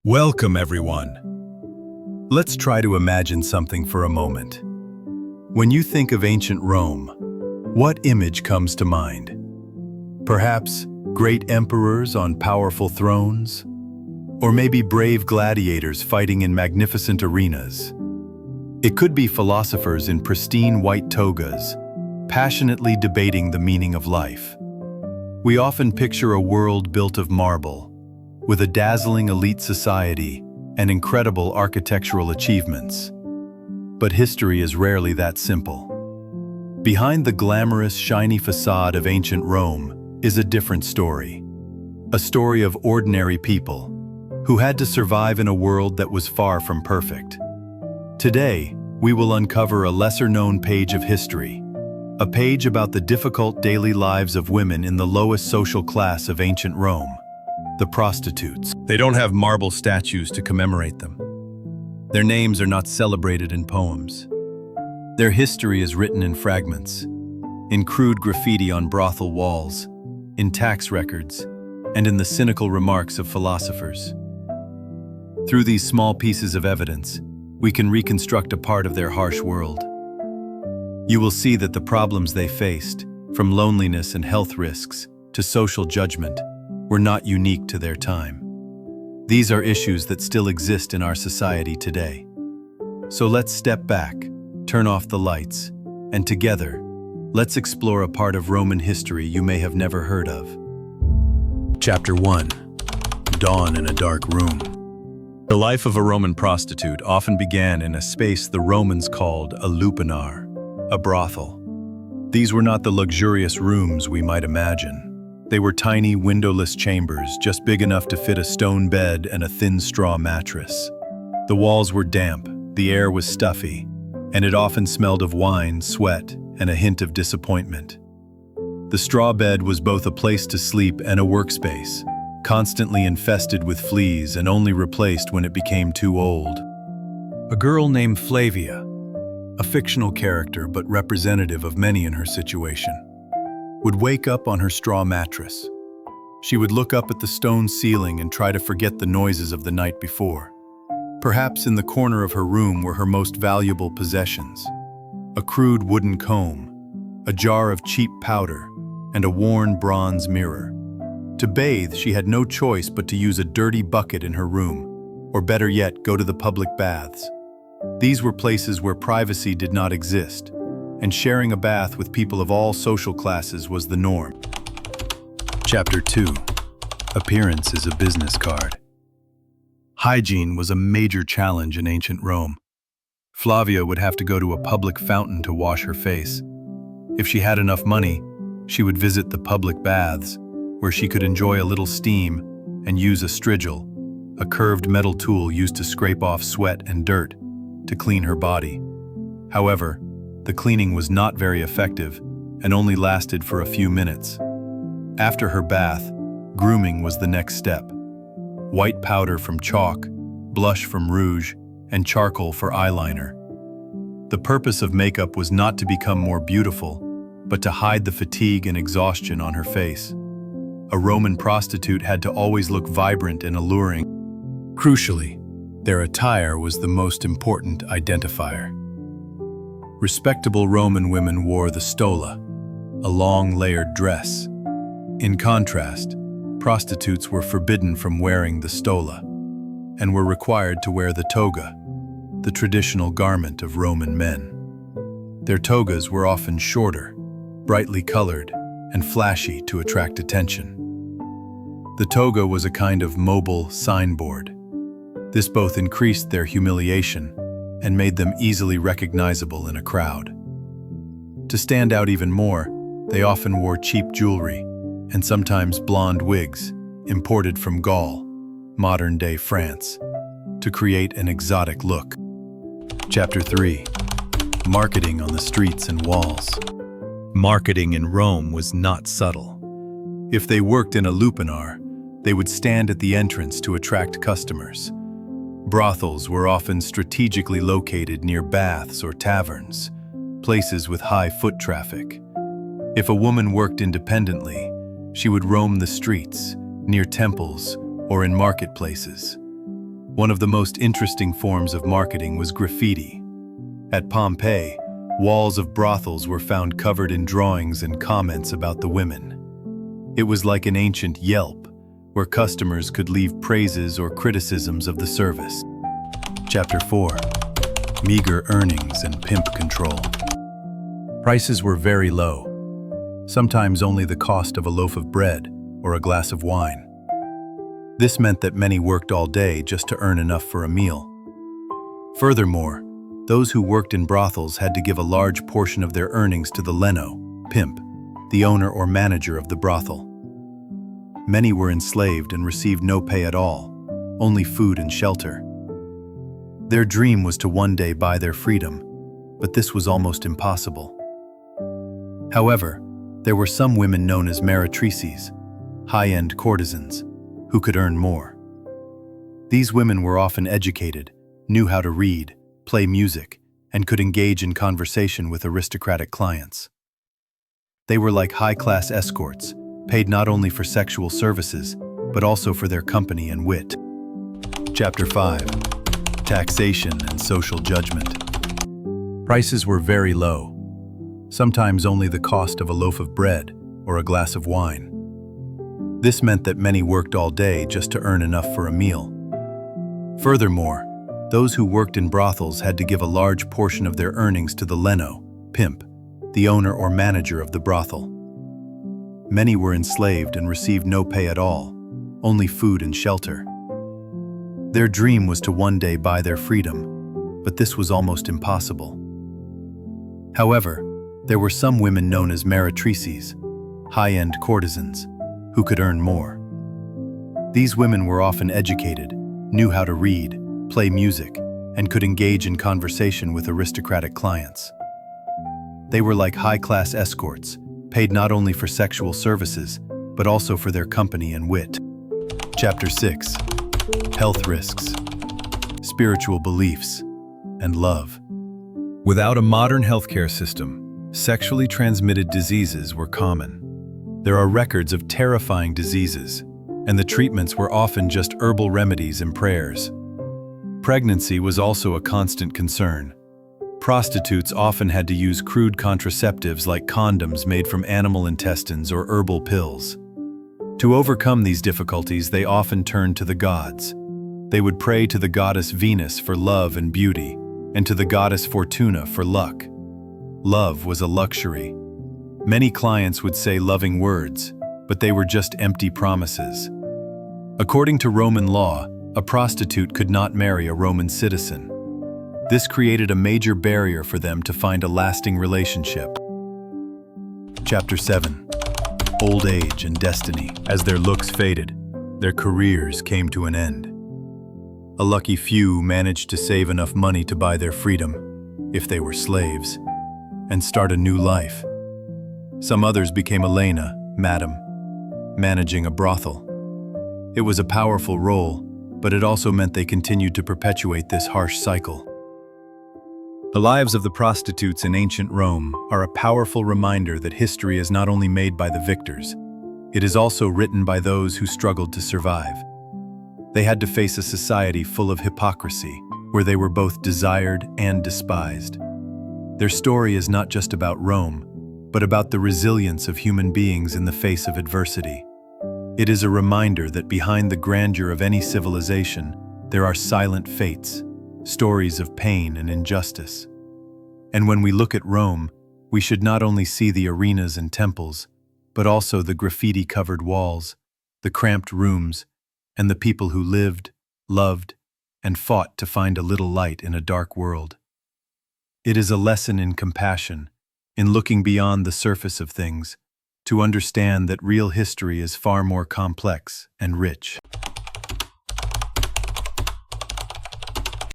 Welcome, everyone. Let's try to imagine something for a moment. When you think of ancient Rome, what image comes to mind? Perhaps great emperors on powerful thrones? Or maybe brave gladiators fighting in magnificent arenas? It could be philosophers in pristine white togas, passionately debating the meaning of life. We often picture a world built of marble, with a dazzling elite society and incredible architectural achievements. But history is rarely that simple. Behind the glamorous, shiny facade of ancient Rome is a different story. A story of ordinary people who had to survive in a world that was far from perfect. Today, we will uncover a lesser-known page of history, a page about the difficult daily lives of women in the lowest social class of ancient Rome, the prostitutes. They don't have marble statues to commemorate them. Their names are not celebrated in poems. Their history is written in fragments, in crude graffiti on brothel walls, in tax records, and in the cynical remarks of philosophers. Through these small pieces of evidence, we can reconstruct a part of their harsh world. You will see that the problems they faced, from loneliness and health risks to social judgment, were not unique to their time. These are issues that still exist in our society today. So let's step back, turn off the lights, and together, let's explore a part of Roman history you may have never heard of. Chapter 1. Dawn in a Dark Room. The life of a Roman prostitute often began in a space the Romans called a lupanar, a brothel. These were not the luxurious rooms we might imagine. They were tiny, windowless chambers, just big enough to fit a stone bed and a thin straw mattress. The walls were damp, the air was stuffy, and it often smelled of wine, sweat, and a hint of disappointment. The straw bed was both a place to sleep and a workspace, constantly infested with fleas and only replaced when it became too old. A girl named Flavia, a fictional character but representative of many in her situation, would wake up on her straw mattress. She would look up at the stone ceiling and try to forget the noises of the night before. Perhaps in the corner of her room were her most valuable possessions: a crude wooden comb, a jar of cheap powder, and a worn bronze mirror. To bathe, she had no choice but to use a dirty bucket in her room, or better yet, go to the public baths. These were places where privacy did not exist, and sharing a bath with people of all social classes was the norm. Chapter 2. Appearance is a business card. Hygiene was a major challenge in ancient Rome. Flavia would have to go to a public fountain to wash her face. If she had enough money, she would visit the public baths, where she could enjoy a little steam and use a strigil, a curved metal tool used to scrape off sweat and dirt, to clean her body. However, the cleaning was not very effective and only lasted for a few minutes. After her bath, grooming was the next step. White powder from chalk, blush from rouge, and charcoal for eyeliner. The purpose of makeup was not to become more beautiful, but to hide the fatigue and exhaustion on her face. A Roman prostitute had to always look vibrant and alluring. Crucially, their attire was the most important identifier. Respectable Roman women wore the stola, a long layered dress. In contrast, prostitutes were forbidden from wearing the stola and were required to wear the toga, the traditional garment of Roman men. Their togas were often shorter, brightly colored, and flashy to attract attention. The toga was a kind of mobile signboard. This both increased their humiliation and made them easily recognizable in a crowd. To stand out even more, they often wore cheap jewelry and sometimes blonde wigs imported from Gaul, modern-day France, to create an exotic look. Chapter 3. Marketing on the streets and walls. Marketing in Rome was not subtle. If they worked in a lupanar, they would stand at the entrance to attract customers. Brothels were often strategically located near baths or taverns, places with high foot traffic. If a woman worked independently, she would roam the streets, near temples, or in marketplaces. One of the most interesting forms of marketing was graffiti. At Pompeii, walls of brothels were found covered in drawings and comments about the women. It was like an ancient Yelp, where customers could leave praises or criticisms of the service. Chapter 4. Meager earnings and pimp control. Prices were very low, sometimes only the cost of a loaf of bread or a glass of wine. This meant that many worked all day just to earn enough for a meal. Furthermore, those who worked in brothels had to give a large portion of their earnings to the leno, pimp, the owner or manager of the brothel. Many were enslaved and received no pay at all, only food and shelter. Their dream was to one day buy their freedom, but this was almost impossible. However, there were some women known as meretrices, high-end courtesans, who could earn more. These women were often educated, knew how to read, play music, and could engage in conversation with aristocratic clients. They were like high-class escorts, paid not only for sexual services, but also for their company and wit. Chapter 5. Taxation and social judgment. Prices were very low, sometimes only the cost of a loaf of bread or a glass of wine. This meant that many worked all day just to earn enough for a meal. Furthermore, those who worked in brothels had to give a large portion of their earnings to the leno, pimp, the owner or manager of the brothel. Many were enslaved and received no pay at all, only food and shelter. Their dream was to one day buy their freedom, but this was almost impossible. However, there were some women known as meretrices, high-end courtesans, who could earn more. These women were often educated, knew how to read, play music, and could engage in conversation with aristocratic clients. They were like high-class escorts, paid not only for sexual services, but also for their company and wit. Chapter 6. Health risks, spiritual beliefs, and love. Without a modern healthcare system, sexually transmitted diseases were common. There are records of terrifying diseases, and the treatments were often just herbal remedies and prayers. Pregnancy was also a constant concern. Prostitutes often had to use crude contraceptives like condoms made from animal intestines or herbal pills. To overcome these difficulties, they often turned to the gods. They would pray to the goddess Venus for love and beauty, and to the goddess Fortuna for luck. Love was a luxury. Many clients would say loving words, but they were just empty promises. According to Roman law, a prostitute could not marry a Roman citizen. This created a major barrier for them to find a lasting relationship. Chapter 7. Old age and destiny. As their looks faded, their careers came to an end. A lucky few managed to save enough money to buy their freedom, if they were slaves, and start a new life. Some others became Elena, madam, managing a brothel. It was a powerful role, but it also meant they continued to perpetuate this harsh cycle. The lives of the prostitutes in ancient Rome are a powerful reminder that history is not only made by the victors, it is also written by those who struggled to survive. They had to face a society full of hypocrisy, where they were both desired and despised. Their story is not just about Rome, but about the resilience of human beings in the face of adversity. It is a reminder that behind the grandeur of any civilization, there are silent fates, stories of pain and injustice. And when we look at Rome, we should not only see the arenas and temples, but also the graffiti-covered walls, the cramped rooms, and the people who lived, loved, and fought to find a little light in a dark world. It is a lesson in compassion, in looking beyond the surface of things, to understand that real history is far more complex and rich.